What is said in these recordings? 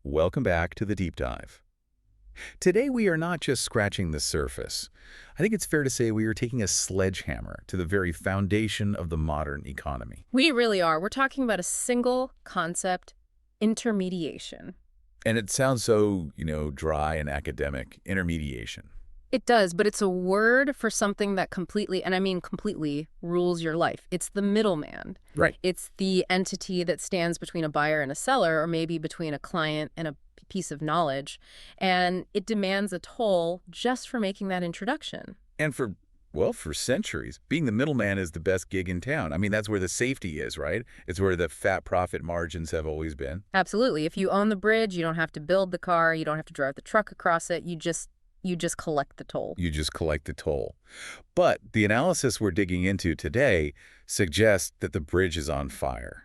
Welcome back to the Deep Dive. Today we are not just scratching the surface. I think it's fair to say we are taking a sledgehammer to the very foundation of the modern economy. We really are. We're talking about a single concept, intermediation. And it sounds so, dry and academic, intermediation. It does, but it's a word for something that completely, and I mean completely, rules your life. It's the middleman. Right. It's the entity that stands between a buyer and a seller, or maybe between a client and a piece of knowledge. And it demands a toll just for making that introduction. And for centuries, being the middleman is the best gig in town. I mean, that's where the safety is, right? It's where the fat profit margins have always been. Absolutely. If you own the bridge, you don't have to build the car, you don't have to drive the truck across it, you just collect the toll. You just collect the toll. But the analysis we're digging into today suggests that the bridge is on fire.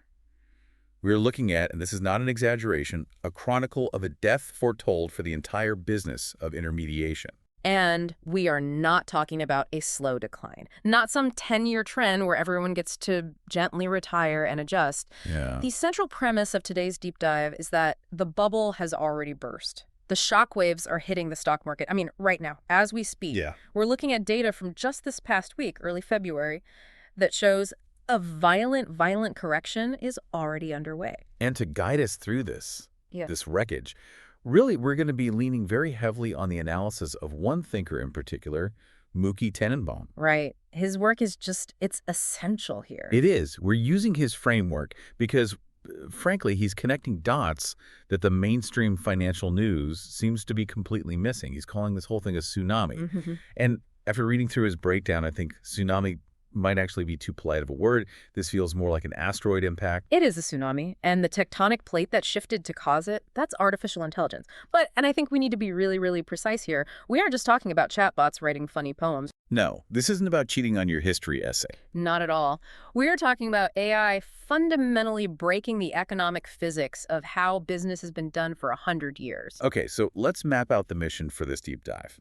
We're looking at, and this is not an exaggeration, a chronicle of a death foretold for the entire business of intermediation. And we are not talking about a slow decline, not some 10-year trend where everyone gets to gently retire and adjust. Yeah. The central premise of today's deep dive is that the bubble has already burst. The shockwaves are hitting the stock market. I mean, right now, as we speak. Yeah. We're looking at data from just this past week, early February, that shows a violent correction is already underway. And to guide us through this Yeah. wreckage, really, we're going to be leaning very heavily on the analysis of one thinker in particular, Mookie Tenenbaum. Right. His work is it's essential here. It is. We're using his framework because, frankly, he's connecting dots that the mainstream financial news seems to be completely missing. He's calling this whole thing a tsunami. Mm-hmm. And after reading through his breakdown, I think tsunami might actually be too polite of a word. This feels more like an asteroid impact. It is a tsunami, and the tectonic plate that shifted to cause it, that's artificial intelligence. And I think we need to be really, really precise here. We aren't just talking about chatbots writing funny poems. No, this isn't about cheating on your history essay. Not at all. We're talking about AI fundamentally breaking the economic physics of how business has been done for 100 years. Okay, so let's map out the mission for this deep dive.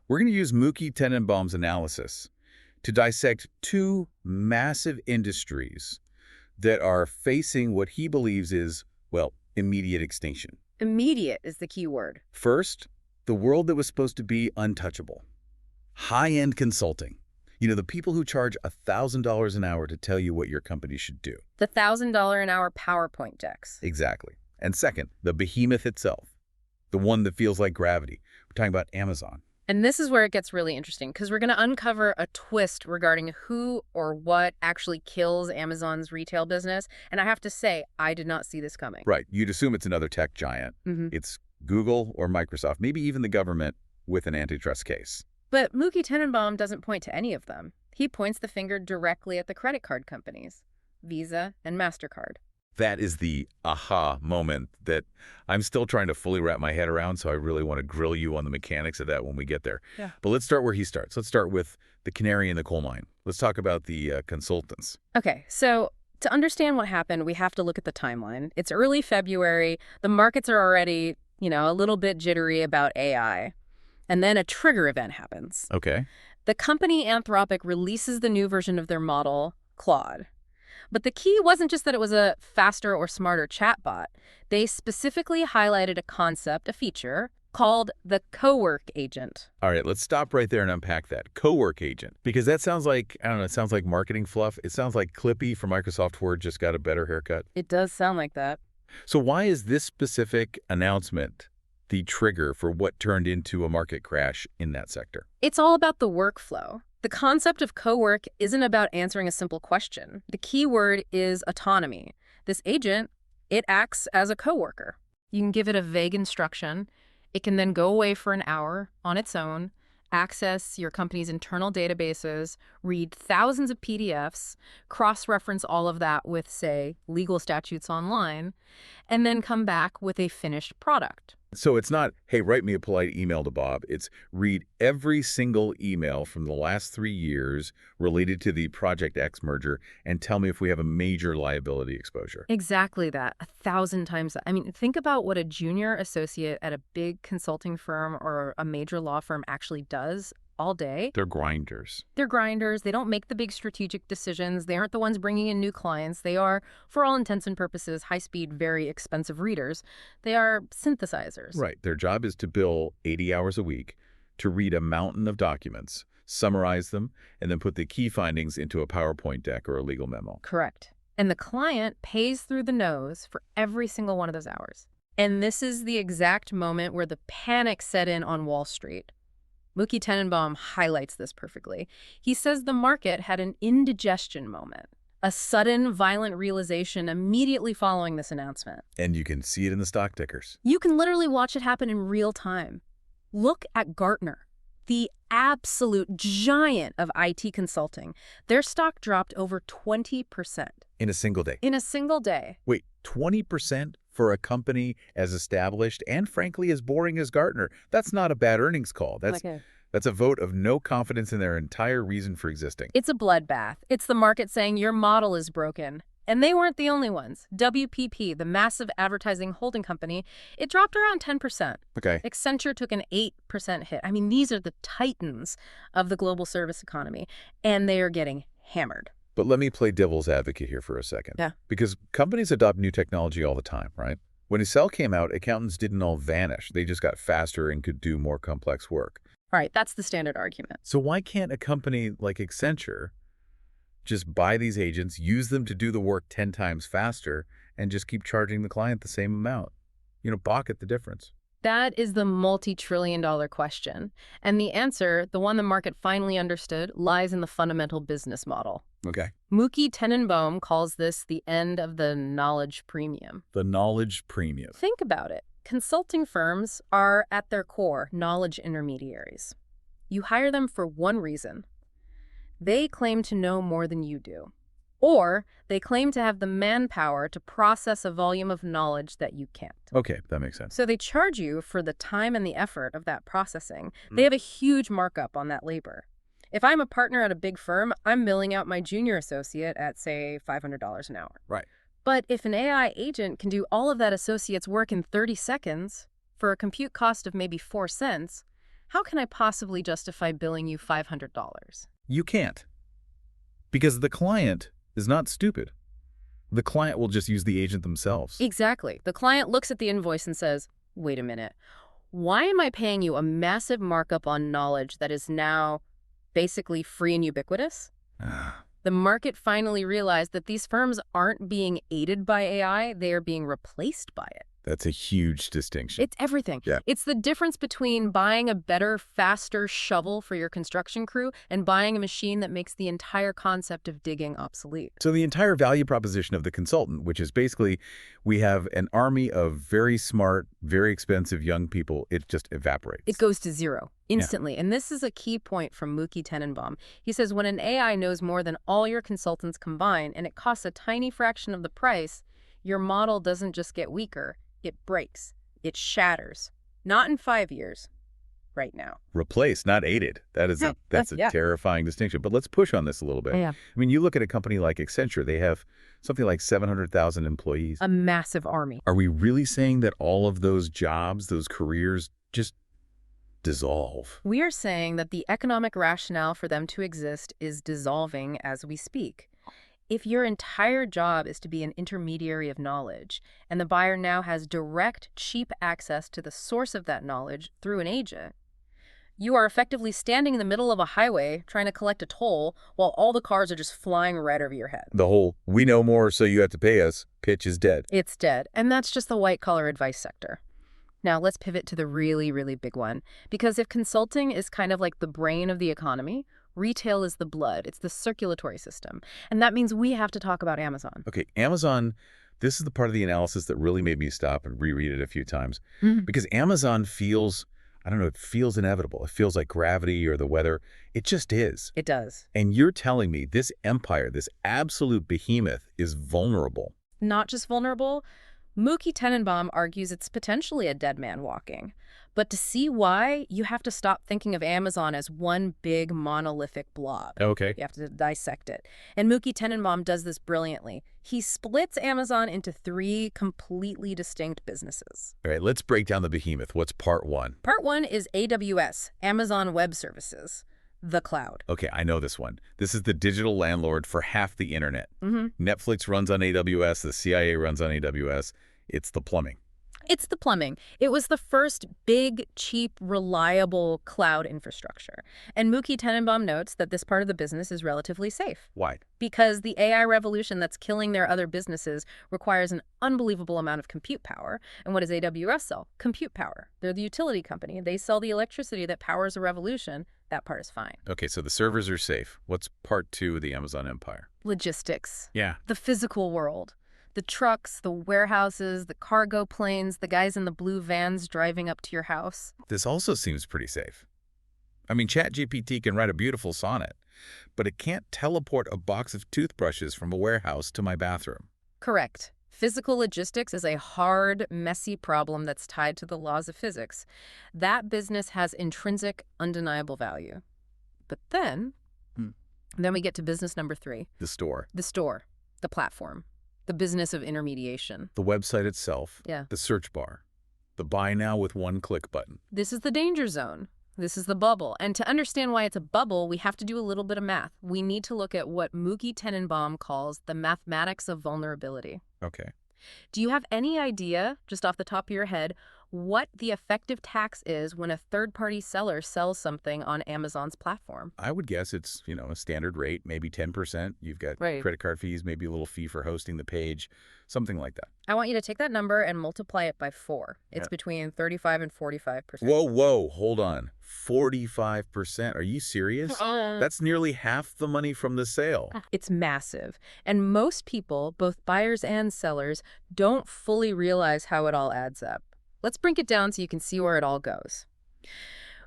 We're going to use Mookie Tenenbaum's analysis to dissect two massive industries that are facing what he believes is, well, immediate extinction. Immediate is the key word. First, the world that was supposed to be untouchable. High-end consulting. The people who charge $1,000 an hour to tell you what your company should do. The $1,000 an hour PowerPoint decks. Exactly. And second, the behemoth itself. The one that feels like gravity. We're talking about Amazon. And this is where it gets really interesting, because we're going to uncover a twist regarding who or what actually kills Amazon's retail business. And I have to say, I did not see this coming. Right. You'd assume it's another tech giant. It's Google or Microsoft, maybe even the government with an antitrust case. But Mookie Tenenbaum doesn't point to any of them. He points the finger directly at the credit card companies, Visa and MasterCard. That is the aha moment that I'm still trying to fully wrap my head around, so I really want to grill you on the mechanics of that when we get there. Yeah. But let's start where he starts. Let's start with the canary in the coal mine. Let's talk about the consultants. Okay, so to understand what happened, we have to look at the timeline. It's early February. The markets are already, a little bit jittery about AI. And then a trigger event happens. Okay. The company Anthropic releases the new version of their model, Claude. But the key wasn't just that it was a faster or smarter chatbot. They specifically highlighted a concept, a feature, called the Cowork Agent. All right, let's stop right there and unpack that. Cowork Agent. Because that sounds like, I don't know, it sounds like marketing fluff. It sounds like Clippy from Microsoft Word just got a better haircut. It does sound like that. So why is this specific announcement the trigger for what turned into a market crash in that sector? It's all about the workflow. The concept of cowork isn't about answering a simple question. The key word is autonomy. This agent, it acts as a coworker. You can give it a vague instruction. It can then go away for an hour on its own, access your company's internal databases, read thousands of PDFs, cross-reference all of that with, say, legal statutes online, and then come back with a finished product. So it's not, hey, write me a polite email to Bob. It's read every single email from the last 3 years related to the Project X merger and tell me if we have a major liability exposure. Exactly that. 1,000 times that. I mean, think about what a junior associate at a big consulting firm or a major law firm actually does all day. They're grinders. They're grinders. They don't make the big strategic decisions. They aren't the ones bringing in new clients. They are, for all intents and purposes, high-speed, very expensive readers. They are synthesizers. Right. Their job is to bill 80 hours a week to read a mountain of documents, summarize them, and then put the key findings into a PowerPoint deck or a legal memo. Correct. And the client pays through the nose for every single one of those hours. And this is the exact moment where the panic set in on Wall Street. Mookie Tenenbaum highlights this perfectly. He says the market had an indigestion moment, a sudden, violent realization immediately following this announcement. And you can see it in the stock tickers. You can literally watch it happen in real time. Look at Gartner, the absolute giant of IT consulting. Their stock dropped over 20%. In a single day. In a single day. Wait, 20% for a company as established and, frankly, as boring as Gartner? That's not a bad earnings call. That's a vote of no confidence in their entire reason for existing. It's a bloodbath. It's the market saying your model is broken. And they weren't the only ones. WPP, the massive advertising holding company, it dropped around 10%. Okay. Accenture took an 8% hit. I mean, these are the titans of the global service economy, and they are getting hammered. But let me play devil's advocate here for a second. Yeah. Because companies adopt new technology all the time, right? When Excel came out, accountants didn't all vanish. They just got faster and could do more complex work. Right, that's the standard argument. So why can't a company like Accenture just buy these agents, use them to do the work 10 times faster, and just keep charging the client the same amount? You know, balk at the difference. That is the multi-trillion-dollar question. And the answer, the one the market finally understood, lies in the fundamental business model. Okay. Mookie Tenenbaum calls this the end of the knowledge premium. The knowledge premium. Think about it. Consulting firms are, at their core, knowledge intermediaries. You hire them for one reason. They claim to know more than you do. Or they claim to have the manpower to process a volume of knowledge that you can't. Okay, that makes sense. So they charge you for the time and the effort of that processing. They have a huge markup on that labor. If I'm a partner at a big firm, I'm milling out my junior associate at, say, $500 an hour. Right. But if an AI agent can do all of that associate's work in 30 seconds for a compute cost of maybe 4 cents, how can I possibly justify billing you $500? You can't. Because the client is not stupid. The client will just use the agent themselves. Exactly. The client looks at the invoice and says, wait a minute, why am I paying you a massive markup on knowledge that is now basically free and ubiquitous? The market finally realized that these firms aren't being aided by AI, they are being replaced by it. That's a huge distinction. It's everything. Yeah. It's the difference between buying a better, faster shovel for your construction crew and buying a machine that makes the entire concept of digging obsolete. So the entire value proposition of the consultant, which is basically we have an army of very smart, very expensive young people, it just evaporates. It goes to zero instantly. Yeah. And this is a key point from Mookie Tenenbaum. He says when an AI knows more than all your consultants combined and it costs a tiny fraction of the price, your model doesn't just get weaker. It breaks. It shatters. Not in 5 years. Right now. Replaced, not aided. That's a terrifying distinction. But let's push on this a little bit. Yeah. I mean, you look at a company like Accenture. They have something like 700,000 employees. A massive army. Are we really saying that all of those jobs, those careers, just dissolve? We are saying that the economic rationale for them to exist is dissolving as we speak. If your entire job is to be an intermediary of knowledge, and the buyer now has direct, cheap access to the source of that knowledge through an agent, you are effectively standing in the middle of a highway trying to collect a toll while all the cars are just flying right over your head. The whole, we know more so you have to pay us, pitch is dead. It's dead. And that's just the white-collar advice sector. Now, let's pivot to the really, really big one. Because if consulting is kind of like the brain of the economy, retail is the blood. It's the circulatory system. And that means we have to talk about Amazon. Okay, Amazon, this is the part of the analysis that really made me stop and reread it a few times. Because Amazon feels, I don't know, it feels inevitable. It feels like gravity or the weather. It just is. It does. And you're telling me this empire, this absolute behemoth, is vulnerable. Not just vulnerable. Mookie Tenenbaum argues it's potentially a dead man walking. But to see why, you have to stop thinking of Amazon as one big monolithic blob. Okay. You have to dissect it. And Mookie Tenenbaum does this brilliantly. He splits Amazon into 3 completely distinct businesses. All right, let's break down the behemoth. What's part 1? Part 1 is AWS, Amazon Web Services. the cloud. Okay, I know this one. This is the digital landlord for half the internet. Netflix runs on AWS, the CIA runs on AWS. It's the plumbing. It's the plumbing. It was the first big, cheap, reliable cloud infrastructure. And Mookie Tenenbaum notes that this part of the business is relatively safe. Why? Because the AI revolution that's killing their other businesses requires an unbelievable amount of compute power. And what does AWS sell? Compute power. They're the utility company. They sell the electricity that powers a revolution. That part is fine. Okay, so the servers are safe. What's part two of the Amazon empire? Logistics. Yeah. The physical world. The trucks, the warehouses, the cargo planes, the guys in the blue vans driving up to your house. This also seems pretty safe. I mean, ChatGPT can write a beautiful sonnet, but it can't teleport a box of toothbrushes from a warehouse to my bathroom. Correct. Physical logistics is a hard, messy problem that's tied to the laws of physics. That business has intrinsic, undeniable value. But then we get to business number 3. The store. The store, the platform, the business of intermediation. The website itself. Yeah. The search bar. The buy now with one click button. This is the danger zone. This is the bubble. And to understand why it's a bubble, we have to do a little bit of math. We need to look at what Mookie Tenenbaum calls the mathematics of vulnerability. Okay. Do you have any idea, just off the top of your head, what the effective tax is when a third-party seller sells something on Amazon's platform? I would guess it's, a standard rate, maybe 10%. You've got Right. credit card fees, maybe a little fee for hosting the page, something like that. I want you to take that number and multiply it by 4. It's Yeah. between 35 and 45%. Whoa, hold on. 45%. Are you serious? That's nearly half the money from the sale. It's massive. And most people, both buyers and sellers, don't fully realize how it all adds up. Let's break it down so you can see where it all goes.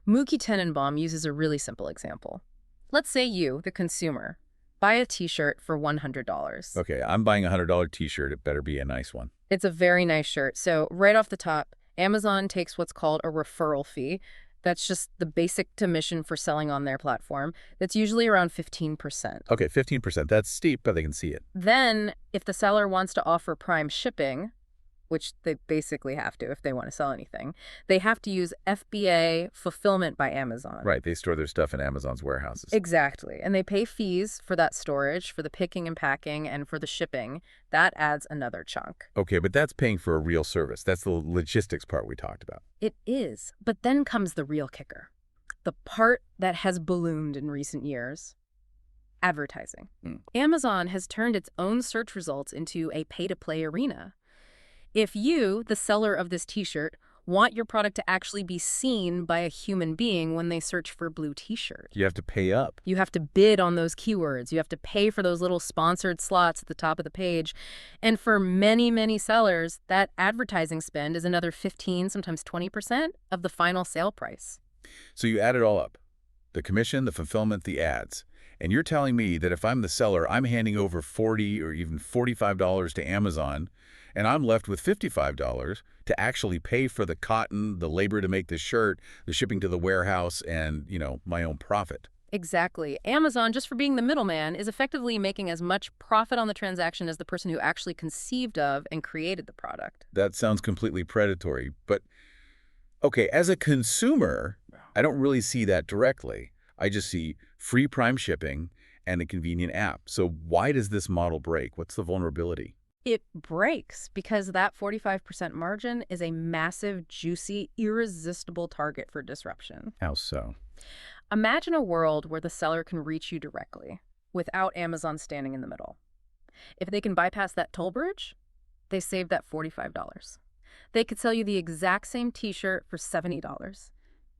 Mookie Tenenbaum uses a really simple example. Let's say you, the consumer, buy a t-shirt for $100. Okay, I'm buying a $100 t-shirt. It better be a nice one. It's a very nice shirt. So right off the top, Amazon takes what's called a referral fee. That's just the basic commission for selling on their platform. That's usually around 15%. Okay, 15%. That's steep, but they can see it. Then, if the seller wants to offer prime shipping, which they basically have to if they want to sell anything, they have to use FBA fulfillment by Amazon. Right, they store their stuff in Amazon's warehouses. Exactly. And they pay fees for that storage, for the picking and packing, and for the shipping. That adds another chunk. Okay, but that's paying for a real service. That's the logistics part we talked about. It is. But then comes the real kicker. The part that has ballooned in recent years. Advertising. Amazon has turned its own search results into a pay-to-play arena. If you, the seller of this t-shirt, want your product to actually be seen by a human being when they search for blue t-shirt, You have to pay up. you have to bid on those keywords. You have to pay for those little sponsored slots at the top of the page. And for many, many sellers, that advertising spend is another 15, sometimes 20% of the final sale price. So you add it all up. The commission, the fulfillment, the ads. And you're telling me that if I'm the seller, I'm handing over $40 or even $45 to Amazon, and I'm left with $55 to actually pay for the cotton, the labor to make the shirt, the shipping to the warehouse, and, my own profit. Exactly. Amazon, just for being the middleman, is effectively making as much profit on the transaction as the person who actually conceived of and created the product. That sounds completely predatory, but okay, as a consumer, I don't really see that directly. I just see free Prime shipping and a convenient app. So why does this model break? What's the vulnerability? It breaks because that 45% margin is a massive, juicy, irresistible target for disruption. How so? Imagine a world where the seller can reach you directly without Amazon standing in the middle. If they can bypass that toll bridge, they save that $45. They could sell you the exact same t-shirt for $70.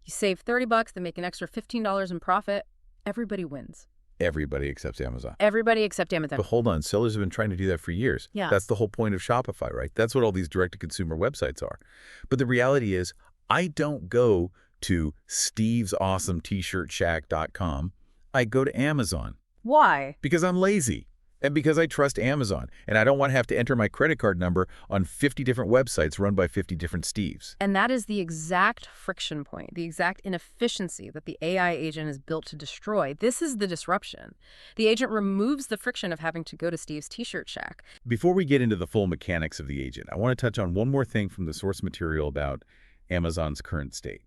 You save $30, they make an extra $15 in profit. Everybody wins. Everybody accepts Amazon. Everybody except Amazon. But hold on, sellers have been trying to do that for years. Yeah. That's the whole point of Shopify, right? That's what all these direct-to-consumer websites are. But the reality is, I don't go to stevesawesomet-shirt-shack.com. I go to Amazon. Why? Because I'm lazy. And because I trust Amazon. And I don't want to have to enter my credit card number on 50 different websites run by 50 different Steves. And that is the exact friction point, the exact inefficiency that the AI agent is built to destroy. This is the disruption. The agent removes the friction of having to go to Steve's T-shirt shack. Before we get into the full mechanics of the agent, I want to touch on one more thing from the source material about Amazon's current state.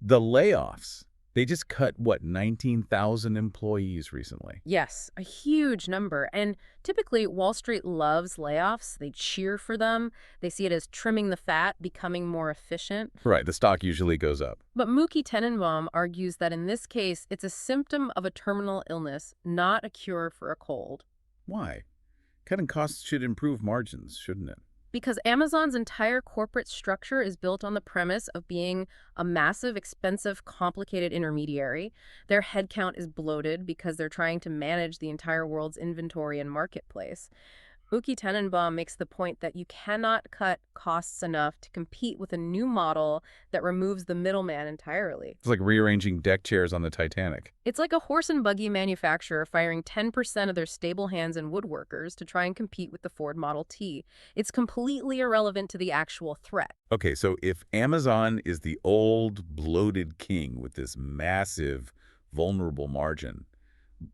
The layoffs They just cut, what, 19,000 employees recently? Yes, a huge number. And typically, Wall Street loves layoffs. They cheer for them. They see it as trimming the fat, becoming more efficient. Right, the stock usually goes up. But Mookie Tenenbaum argues that in this case, it's a symptom of a terminal illness, not a cure for a cold. Why? Cutting costs should improve margins, shouldn't it? Because Amazon's entire corporate structure is built on the premise of being a massive, expensive, complicated intermediary. Their headcount is bloated because they're trying to manage the entire world's inventory and marketplace. Mookie Tenenbaum makes the point that you cannot cut costs enough to compete with a new model that removes the middleman entirely. It's like rearranging deck chairs on the Titanic. It's like a horse and buggy manufacturer firing 10% of their stable hands and woodworkers to try and compete with the Ford Model T. It's completely irrelevant to the actual threat. Okay, so if Amazon is the old, bloated king with this massive, vulnerable margin,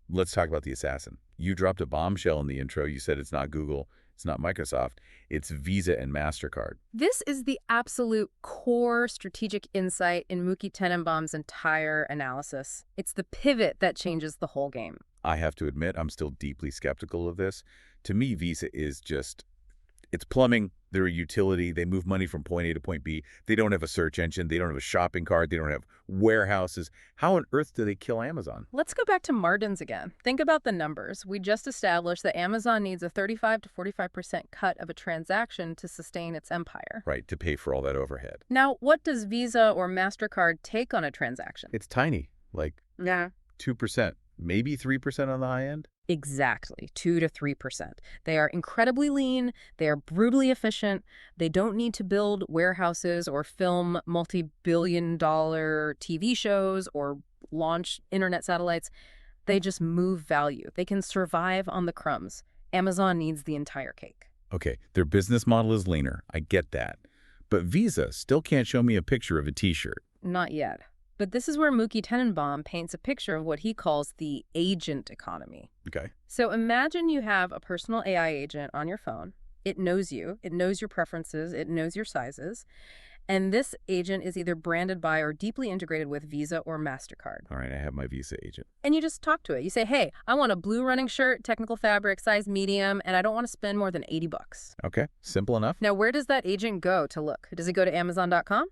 let's talk about the assassin. You dropped a bombshell in the intro. You said it's not Google, it's not Microsoft, it's Visa and MasterCard. This is the absolute core strategic insight in Mookie Tenenbaum's entire analysis. It's the pivot that changes the whole game. I have to admit, I'm still deeply skeptical of this. To me, Visa is just, it's plumbing. They're a utility. They move money from point A to point B. They don't have a search engine. They don't have a shopping cart. They don't have warehouses. How on earth do they kill Amazon? Let's go back to margins again. Think about the numbers. We just established that Amazon needs a 35 to 45% cut of a transaction to sustain its empire. Right, to pay for all that overhead. Now, what does Visa or MasterCard take on a transaction? It's tiny, like Yeah. 2%, maybe 3% on the high end. Exactly, 2 to 3%. They are incredibly lean, they are brutally efficient, they don't need to build warehouses or film multi-billion-dollar TV shows or launch internet satellites. They just move value. They can survive on the crumbs. Amazon needs the entire cake. Okay, their business model is leaner. I get that. But Visa still can't show me a picture of a T-shirt. Not yet. But this is where Mookie Tenenbaum paints a picture of what he calls the agent economy. Okay. So imagine you have a personal AI agent on your phone. It knows you. It knows your preferences. It knows your sizes. And this agent is either branded by or deeply integrated with Visa or MasterCard. All right, I have my Visa agent. And you just talk to it. You say, hey, I want a blue running shirt, technical fabric, size medium, and I don't want to spend more than $80. Okay, simple enough. Now, where does that agent go to look? Does it go to Amazon.com?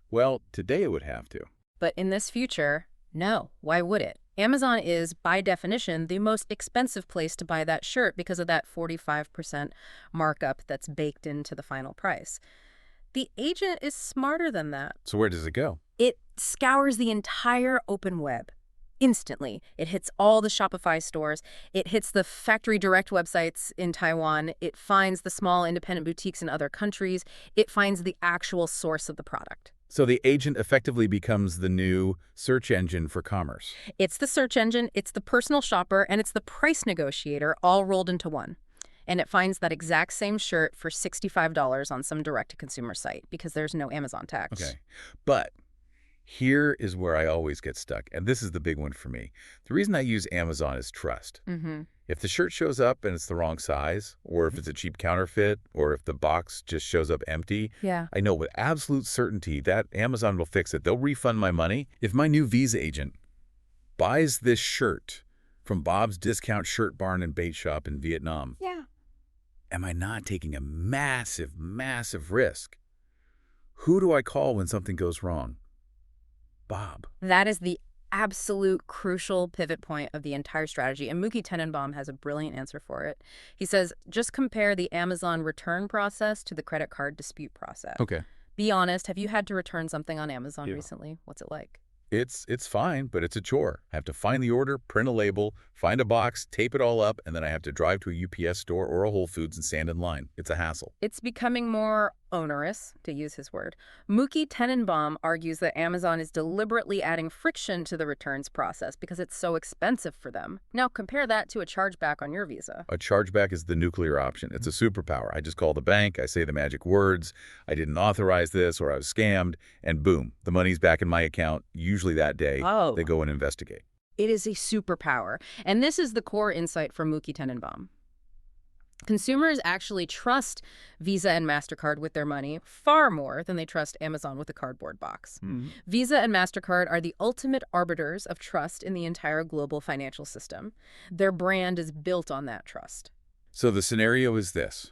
Well, today it would have to. But in this future, no. Why would it? Amazon is, by definition, the most expensive place to buy that shirt because of that 45% markup that's baked into the final price. The agent is smarter than that. So where does it go? It scours the entire open web instantly. It hits all the Shopify stores. It hits the factory direct websites in Taiwan. It finds the small independent boutiques in other countries. It finds the actual source of the product. So the agent effectively becomes the new search engine for commerce. It's the search engine, it's the personal shopper, and it's the price negotiator all rolled into one. And it finds that exact same shirt for $65 on some direct-to-consumer site because there's no Amazon tax. Okay. But here is where I always get stuck, and this is the big one for me. The reason I use Amazon is trust. Mm-hmm. If the shirt shows up and it's the wrong size, or if it's a cheap counterfeit, or if the box just shows up empty, Yeah. I know with absolute certainty that Amazon will fix it. They'll refund my money. If my new Visa agent buys this shirt from Bob's Discount Shirt Barn and Bait Shop in Vietnam, Yeah. am I not taking a massive, massive risk? Who do I call when something goes wrong? Bob. That is the absolute crucial pivot point of the entire strategy, and Mookie Tenenbaum has a brilliant answer for it. He says, just compare the Amazon return process to the credit card dispute process. Okay. Be honest, have you had to return something on Amazon Yeah. recently? What's it like? It's fine, but it's a chore. I have to find the order, print a label, find a box, tape it all up, and then I have to drive to a UPS store or a Whole Foods and stand in line. It's a hassle. It's becoming more onerous, to use his word. Mookie Tenenbaum argues that Amazon is deliberately adding friction to the returns process because it's so expensive for them. Now compare that to a chargeback on your Visa. A chargeback is the nuclear option. It's a superpower. I just call the bank, I say the magic words, I didn't authorize this or I was scammed, and boom, the money's back in my account, usually that day. Oh. They go and investigate. It is a superpower. And this is the core insight from Mookie Tenenbaum. Consumers actually trust Visa and MasterCard with their money far more than they trust Amazon with a cardboard box. Visa and MasterCard are the ultimate arbiters of trust in the entire global financial system. Their brand is built on that trust. So the scenario is this.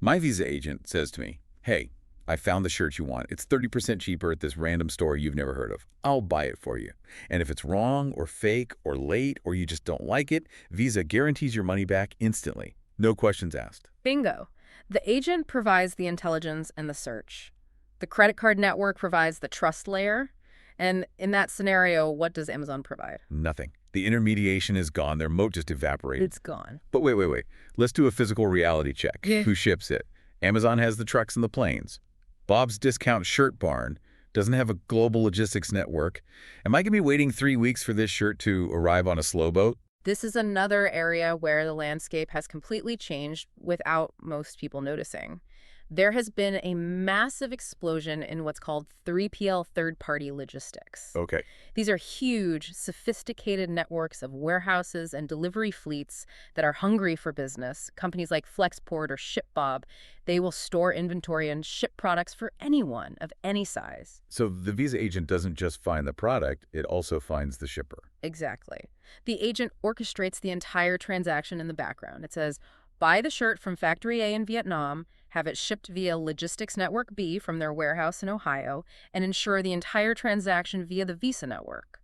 My Visa agent says to me, hey, I found the shirt you want. It's 30% cheaper at this random store you've never heard of. I'll buy it for you. And if it's wrong or fake or late or you just don't like it, Visa guarantees your money back instantly. No questions asked. Bingo. The agent provides the intelligence and the search. The credit card network provides the trust layer. And in that scenario, what does Amazon provide? Nothing. The intermediation is gone. Their moat just evaporated. It's gone. But wait. Let's do a physical reality check. Yeah. Who ships it? Amazon has the trucks and the planes. Bob's Discount Shirt Barn doesn't have a global logistics network. Am I going to be waiting 3 weeks for this shirt to arrive on a slow boat? This is another area where the landscape has completely changed without most people noticing. There has been a massive explosion in what's called 3PL third-party logistics. Okay. These are huge, sophisticated networks of warehouses and delivery fleets that are hungry for business. Companies like Flexport or ShipBob, they will store inventory and ship products for anyone of any size. So the Visa agent doesn't just find the product, it also finds the shipper. Exactly. The agent orchestrates the entire transaction in the background. It says, buy the shirt from Factory A in Vietnam, have it shipped via Logistics Network B from their warehouse in Ohio, and ensure the entire transaction via the Visa network.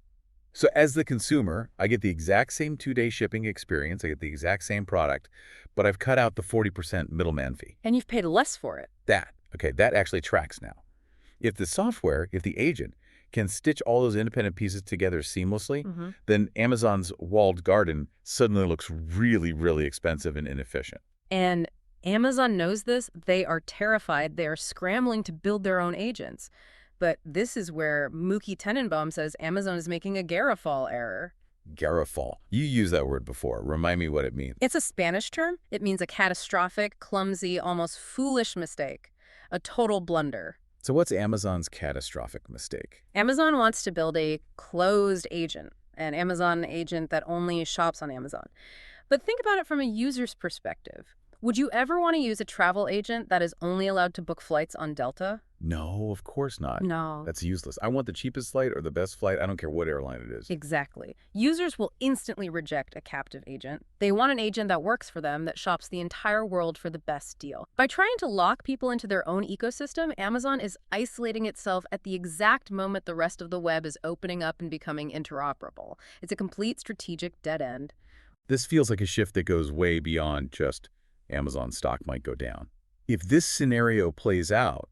So as the consumer, I get the exact same 2-day shipping experience, I get the exact same product, but I've cut out the 40% middleman fee. And you've paid less for it. That actually tracks now. If the agent can stitch all those independent pieces together seamlessly, then Amazon's walled garden suddenly looks really, really expensive and inefficient. And Amazon knows this. They are terrified. They are scrambling to build their own agents. But this is where Mookie Tenenbaum says Amazon is making a Garofal error. Garofal. You used that word before. Remind me what it means. It's a Spanish term. It means a catastrophic, clumsy, almost foolish mistake. A total blunder. So what's Amazon's catastrophic mistake? Amazon wants to build a closed agent, an Amazon agent that only shops on Amazon. But think about it from a user's perspective. Would you ever want to use a travel agent that is only allowed to book flights on Delta? No, of course not. No. That's useless. I want the cheapest flight or the best flight. I don't care what airline it is. Exactly. Users will instantly reject a captive agent. They want an agent that works for them, that shops the entire world for the best deal. By trying to lock people into their own ecosystem, Amazon is isolating itself at the exact moment the rest of the web is opening up and becoming interoperable. It's a complete strategic dead end. This feels like a shift that goes way beyond just Amazon stock might go down. If this scenario plays out,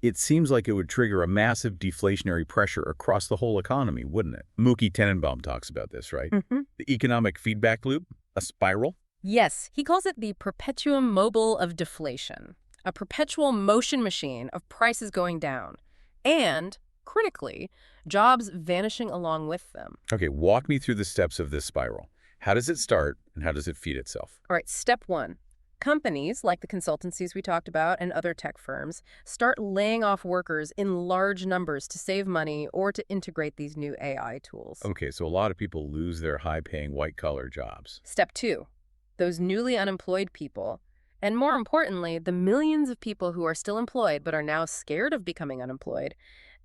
it seems like it would trigger a massive deflationary pressure across the whole economy, wouldn't it? Mookie Tenenbaum talks about this, right? The economic feedback loop, a spiral. Yes, he calls it the perpetuum mobile of deflation, a perpetual motion machine of prices going down, and, critically, jobs vanishing along with them. Okay, walk me through the steps of this spiral. How does it start and how does it feed itself? All right, step one. Companies, like the consultancies we talked about and other tech firms, start laying off workers in large numbers to save money or to integrate these new AI tools. Okay, so a lot of people lose their high-paying white-collar jobs. Step two. Those newly unemployed people, and more importantly, the millions of people who are still employed but are now scared of becoming unemployed,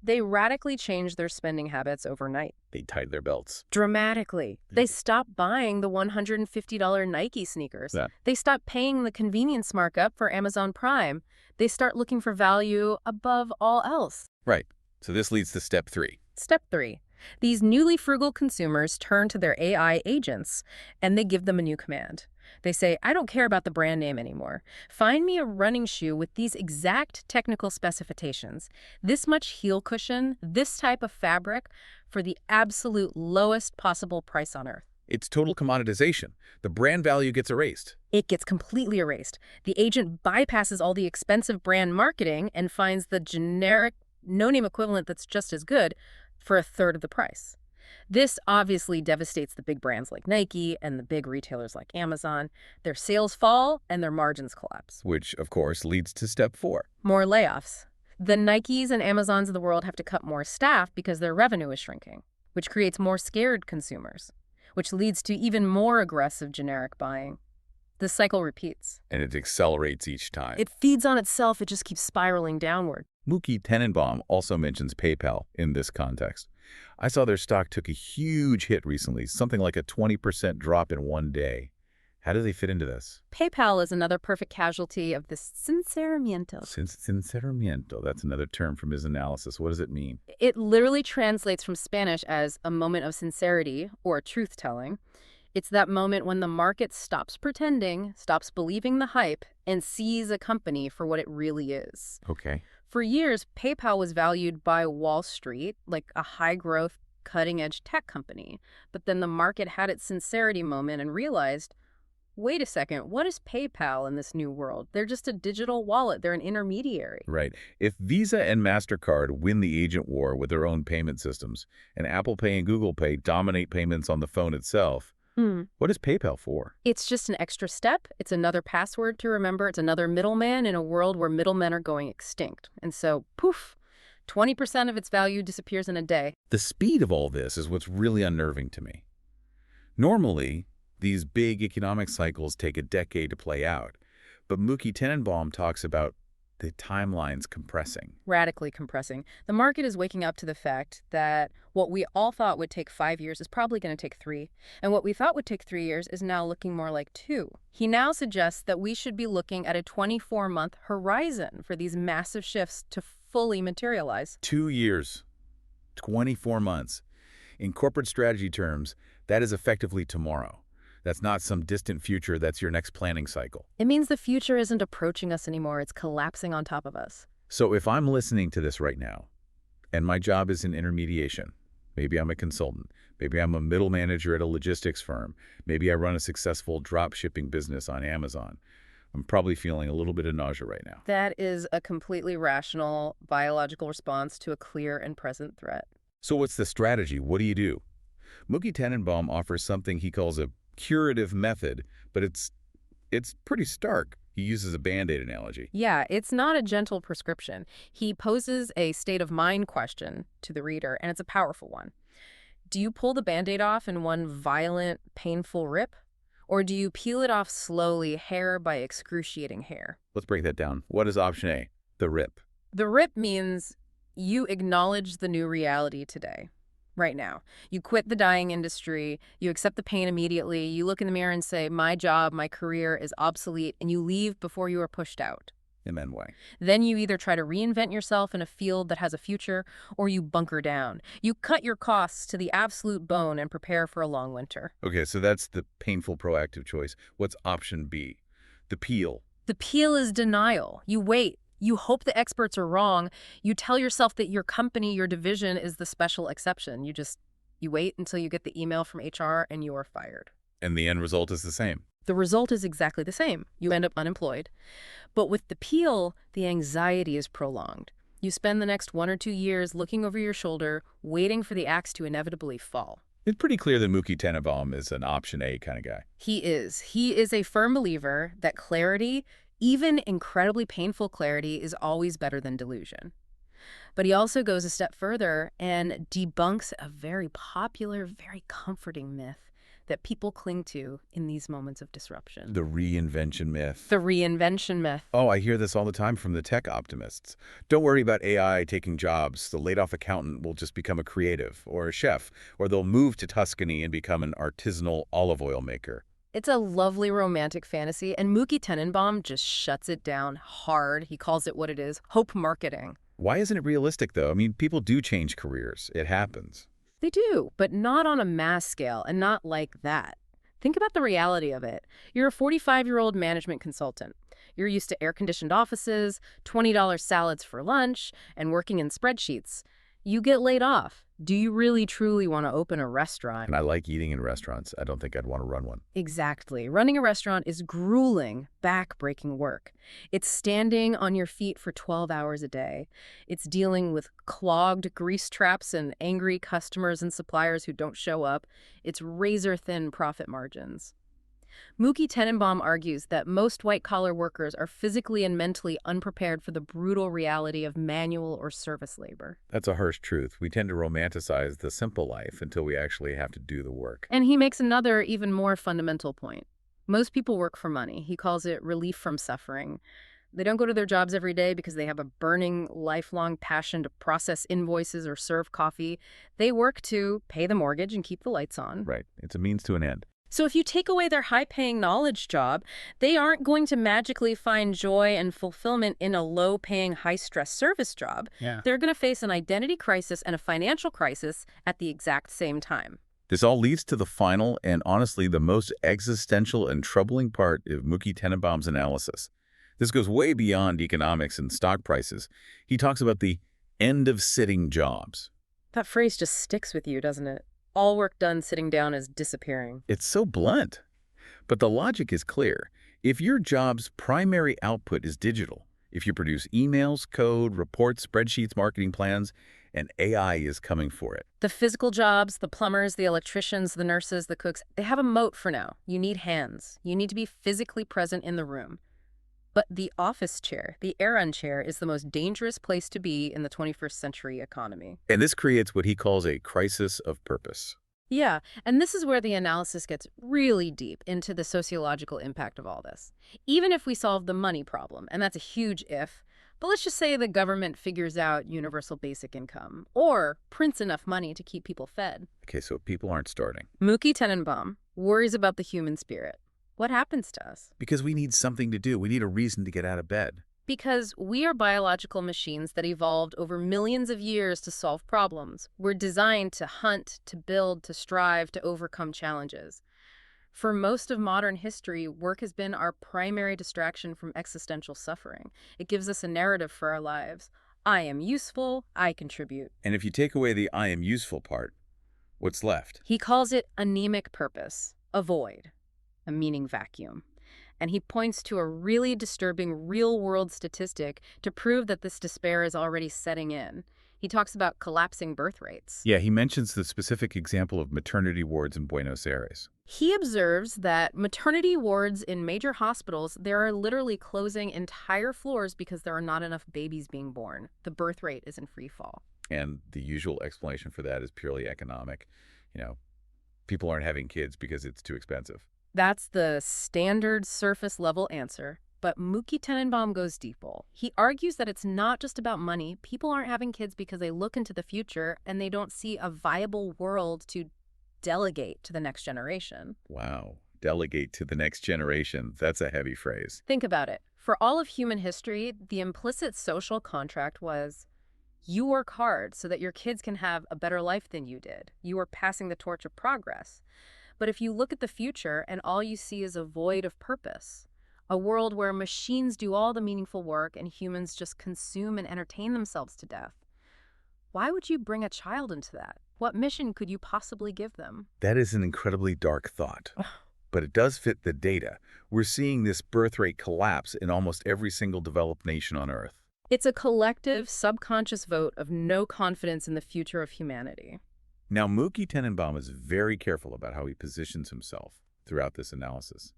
they radically change their spending habits overnight. They tighten their belts. Dramatically. They stop buying the $150 Nike sneakers. Yeah. They stop paying the convenience markup for Amazon Prime. They start looking for value above all else. Right. So this leads to step 3. Step 3. These newly frugal consumers turn to their AI agents, and they give them a new command. They say, I don't care about the brand name anymore. Find me a running shoe with these exact technical specifications, this much heel cushion, this type of fabric, for the absolute lowest possible price on earth. It's total commoditization. The brand value gets erased. It gets completely erased. The agent bypasses all the expensive brand marketing and finds the generic, no-name equivalent that's just as good for a third of the price. This obviously devastates the big brands like Nike and the big retailers like Amazon. Their sales fall and their margins collapse. Which, of course, leads to step 4. More layoffs. The Nikes and Amazons of the world have to cut more staff because their revenue is shrinking, which creates more scared consumers, which leads to even more aggressive generic buying. The cycle repeats. And it accelerates each time. It feeds on itself. It just keeps spiraling downward. Mookie Tenenbaum also mentions PayPal in this context. I saw their stock took a huge hit recently, something like a 20% drop in one day. How do they fit into this? PayPal is another perfect casualty of this sinceramiento. Sinceramiento, that's another term from his analysis. What does it mean? It literally translates from Spanish as a moment of sincerity or truth-telling. It's that moment when the market stops pretending, stops believing the hype, and sees a company for what it really is. Okay. For years, PayPal was valued by Wall Street like a high-growth, cutting-edge tech company. But then the market had its sincerity moment and realized, wait a second, what is PayPal in this new world? They're just a digital wallet. They're an intermediary. Right. If Visa and MasterCard win the agent war with their own payment systems, and Apple Pay and Google Pay dominate payments on the phone itself, what is PayPal for? It's just an extra step. It's another password to remember. It's another middleman in a world where middlemen are going extinct. And so, poof, 20% of its value disappears in a day. The speed of all this is what's really unnerving to me. Normally, these big economic cycles take a decade to play out, but Mookie Tenenbaum talks about the timelines compressing. Radically compressing. The market is waking up to the fact that what we all thought would take 5 years is probably going to take 3, and what we thought would take 3 years is now looking more like 2. He now suggests that we should be looking at a 24-month horizon for these massive shifts to fully materialize. 2 years, 24 months. In corporate strategy terms, that is effectively tomorrow. That's not some distant future, that's your next planning cycle. It means the future isn't approaching us anymore, it's collapsing on top of us. So if I'm listening to this right now, and my job is in intermediation, maybe I'm a consultant, maybe I'm a middle manager at a logistics firm, maybe I run a successful drop shipping business on Amazon, I'm probably feeling a little bit of nausea right now. That is a completely rational biological response to a clear and present threat. So what's the strategy? What do you do? Mookie Tenenbaum offers something he calls a curative method, but it's pretty stark. He uses a Band-Aid analogy. Yeah, it's not a gentle prescription. He poses a state of mind question to the reader, and it's a powerful one. Do you pull the Band-Aid off in one violent, painful rip? Or do you peel it off slowly, hair by excruciating hair? Let's break that down. What is option A? The rip. The rip means you acknowledge the new reality today. Right now. You quit the dying industry, you accept the pain immediately, you look in the mirror and say, my job, my career is obsolete, and you leave before you are pushed out. And then what? Then you either try to reinvent yourself in a field that has a future, or you bunker down. You cut your costs to the absolute bone and prepare for a long winter. Okay, so that's the painful proactive choice. What's option B? The peel. The peel is denial. You wait. You hope the experts are wrong. You tell yourself that your company, your division is the special exception. You wait until you get the email from HR and you are fired. And the end result is the same. The result is exactly the same. You end up unemployed. But with the peel, the anxiety is prolonged. You spend the next 1 or 2 years looking over your shoulder, waiting for the axe to inevitably fall. It's pretty clear that Mookie Tenenbaum is an option A kind of guy. He is. He is a firm believer that clarity, even incredibly painful clarity, is always better than delusion. But he also goes a step further and debunks a very popular, very comforting myth that people cling to in these moments of disruption. The reinvention myth. The reinvention myth. Oh, I hear this all the time from the tech optimists. Don't worry about AI taking jobs. The laid-off accountant will just become a creative or a chef, or they'll move to Tuscany and become an artisanal olive oil maker. It's a lovely romantic fantasy, and Mookie Tenenbaum just shuts it down hard. He calls it what it is, hope marketing. Why isn't it realistic, though? I mean, people do change careers. It happens. They do, but not on a mass scale and not like that. Think about the reality of it. You're a 45-year-old management consultant. You're used to air-conditioned offices, $20 salads for lunch, and working in spreadsheets. You get laid off. Do you really truly want to open a restaurant? And I like eating in restaurants. I don't think I'd want to run one. Exactly. Running a restaurant is grueling, back-breaking work. It's standing on your feet for 12 hours a day. It's dealing with clogged grease traps and angry customers and suppliers who don't show up. It's razor-thin profit margins. Mookie Tenenbaum argues that most white-collar workers are physically and mentally unprepared for the brutal reality of manual or service labor. That's a harsh truth. We tend to romanticize the simple life until we actually have to do the work. And he makes another, even more fundamental point. Most people work for money. He calls it relief from suffering. They don't go to their jobs every day because they have a burning, lifelong passion to process invoices or serve coffee. They work to pay the mortgage and keep the lights on. Right. It's a means to an end. So if you take away their high-paying knowledge job, they aren't going to magically find joy and fulfillment in a low-paying, high-stress service job. Yeah. They're going to face an identity crisis and a financial crisis at the exact same time. This all leads to the final and honestly the most existential and troubling part of Mookie Tenenbaum's analysis. This goes way beyond economics and stock prices. He talks about the end of sitting jobs. That phrase just sticks with you, doesn't it? All work done sitting down is disappearing. It's so blunt. But the logic is clear. If your job's primary output is digital, if you produce emails, code, reports, spreadsheets, marketing plans, and AI is coming for it. The physical jobs, the plumbers, the electricians, the nurses, the cooks, they have a moat for now. You need hands. You need to be physically present in the room. But the office chair, the errand chair, is the most dangerous place to be in the 21st century economy. And this creates what he calls a crisis of purpose. Yeah, and this is where the analysis gets really deep into the sociological impact of all this. Even if we solve the money problem, and that's a huge if, but let's just say the government figures out universal basic income or prints enough money to keep people fed. Okay, so people aren't starting. Mookie Tenenbaum worries about the human spirit. What happens to us? Because we need something to do. We need a reason to get out of bed. Because we are biological machines that evolved over millions of years to solve problems. We're designed to hunt, to build, to strive, to overcome challenges. For most of modern history, work has been our primary distraction from existential suffering. It gives us a narrative for our lives. I am useful, I contribute. And if you take away the I am useful part, what's left? He calls it anemic purpose, a void, a meaning vacuum. And he points to a really disturbing real-world statistic to prove that this despair is already setting in. He talks about collapsing birth rates. Yeah, he mentions the specific example of maternity wards in Buenos Aires. He observes that maternity wards in major hospitals, there are literally closing entire floors because there are not enough babies being born. The birth rate is in free fall. And the usual explanation for that is purely economic. People aren't having kids because it's too expensive. That's the standard surface-level answer. But Mookie Tenenbaum goes deeper. He argues that it's not just about money. People aren't having kids because they look into the future and they don't see a viable world to delegate to the next generation. Wow. Delegate to the next generation. That's a heavy phrase. Think about it. For all of human history, the implicit social contract was you work hard so that your kids can have a better life than you did. You are passing the torch of progress. But if you look at the future and all you see is a void of purpose, a world where machines do all the meaningful work and humans just consume and entertain themselves to death, why would you bring a child into that? What mission could you possibly give them? That is an incredibly dark thought. But it does fit the data. We're seeing this birth rate collapse in almost every single developed nation on Earth. It's a collective, subconscious vote of no confidence in the future of humanity. Now, Mookie Tenenbaum is very careful about how he positions himself throughout this analysis.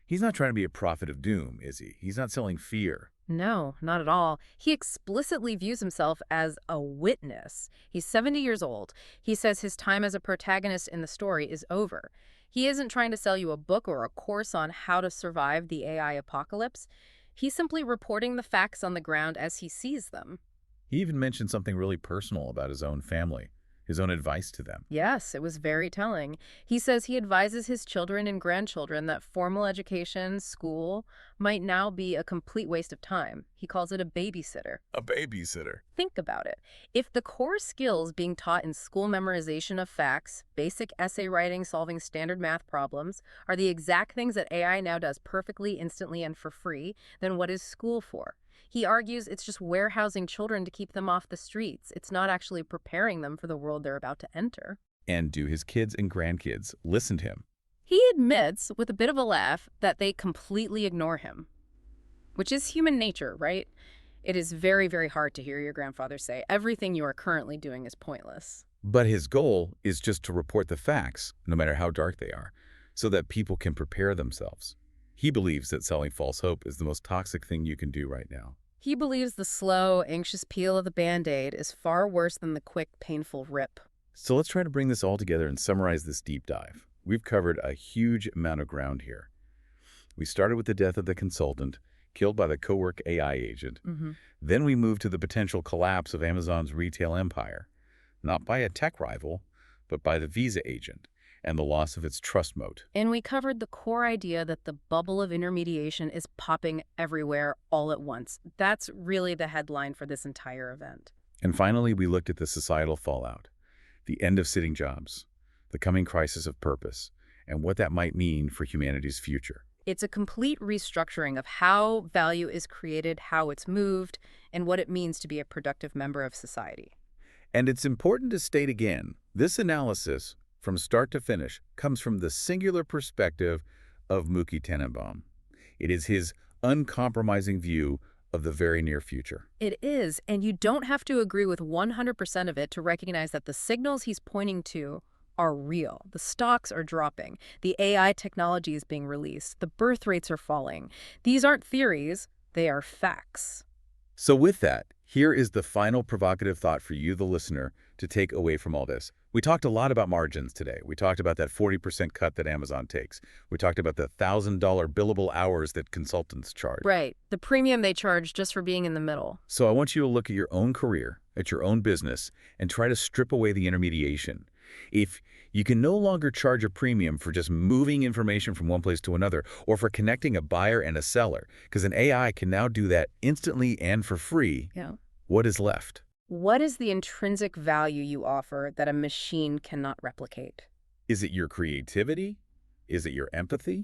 He's not trying to be a prophet of doom, is he? He's not selling fear. No, not at all. He explicitly views himself as a witness. He's 70 years old. He says his time as a protagonist in the story is over. He isn't trying to sell you a book or a course on how to survive the AI apocalypse. He's simply reporting the facts on the ground as he sees them. He even mentioned something really personal about his own family, his own advice to them. Yes, it was very telling. He says he advises his children and grandchildren that formal education, school, might now be a complete waste of time. He calls it a babysitter. A babysitter. Think about it. If the core skills being taught in school memorization of facts, basic essay writing, solving standard math problems, are the exact things that AI now does perfectly, instantly, and for free, then what is school for? He argues it's just warehousing children to keep them off the streets. It's not actually preparing them for the world they're about to enter. And do his kids and grandkids listen to him? He admits, with a bit of a laugh, that they completely ignore him. Which is human nature, right? It is very, very hard to hear your grandfather say, everything you are currently doing is pointless. But his goal is just to report the facts, no matter how dark they are, so that people can prepare themselves. He believes that selling false hope is the most toxic thing you can do right now. He believes the slow, anxious peel of the Band-Aid is far worse than the quick, painful rip. So let's try to bring this all together and summarize this deep dive. We've covered a huge amount of ground here. We started with the death of the consultant, killed by the Cowork AI agent. Hmm. Then we moved to the potential collapse of Amazon's retail empire, not by a tech rival, but by the Visa agent and the loss of its trust moat. And we covered the core idea that the bubble of intermediation is popping everywhere all at once. That's really the headline for this entire event. And finally, we looked at the societal fallout, the end of sitting jobs, the coming crisis of purpose, and what that might mean for humanity's future. It's a complete restructuring of how value is created, how it's moved, and what it means to be a productive member of society. And it's important to state again, this analysis, from start to finish, comes from the singular perspective of Mookie Tenenbaum. It is his uncompromising view of the very near future. It is, and you don't have to agree with 100% of it to recognize that the signals he's pointing to are real. The stocks are dropping. The AI technology is being released. The birth rates are falling. These aren't theories, they are facts. So with that, here is the final provocative thought for you, the listener, to take away from all this. We talked a lot about margins today. We talked about that 40% cut that Amazon takes. We talked about the $1,000 billable hours that consultants charge. Right, the premium they charge just for being in the middle. So I want you to look at your own career, at your own business, and try to strip away the intermediation. If you can no longer charge a premium for just moving information from one place to another, or for connecting a buyer and a seller, because an AI can now do that instantly and for free, Yeah. what is left? What is the intrinsic value you offer that a machine cannot replicate? Is it your creativity? Is it your empathy?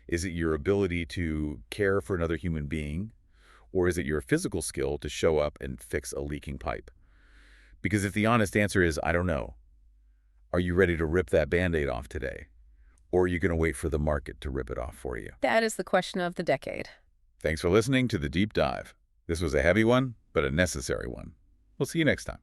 Is it your ability to care for another human being? Or is it your physical skill to show up and fix a leaking pipe? Because if the honest answer is, I don't know, are you ready to rip that Band-Aid off today? Or are you going to wait for the market to rip it off for you? That is the question of the decade. Thanks for listening to The Deep Dive. This was a heavy one, but a necessary one. We'll see you next time.